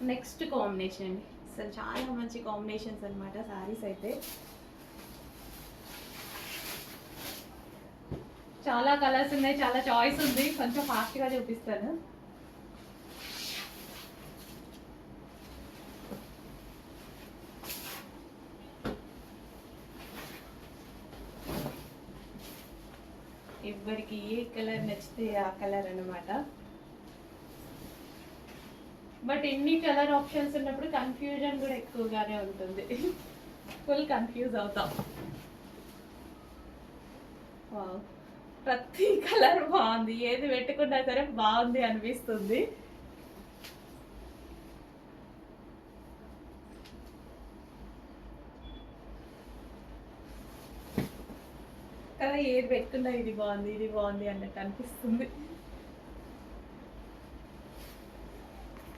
Next combination అండి, అసలు చాలా మంచి కాంబినేషన్స్ అనమాట శారీస్ అయితే. చాలా కలర్స్ ఉన్నాయి, చాలా చాయిస్ ఉంది, కొంచెం ఫాస్ట్గా చూపిస్తాను. ఎవరికి ఏ కలర్ నచ్చితే ఆ కలర్ అనమాట. బట్ ఎన్ని కలర్ ఆప్షన్స్ ఉన్నప్పుడు కన్ఫ్యూజన్ కూడా ఎక్కువగానే ఉంటుంది. ఫుల్ కన్ఫ్యూజ్ అవుతాం. ప్రతి కలర్ బాగుంది, ఏది పెట్టుకున్నా సరే బాగుంది అనిపిస్తుంది. కదా, ఏది పెట్టుకున్నా ఇది బాగుంది ఇది బాగుంది అన్నట్టు అనిపిస్తుంది.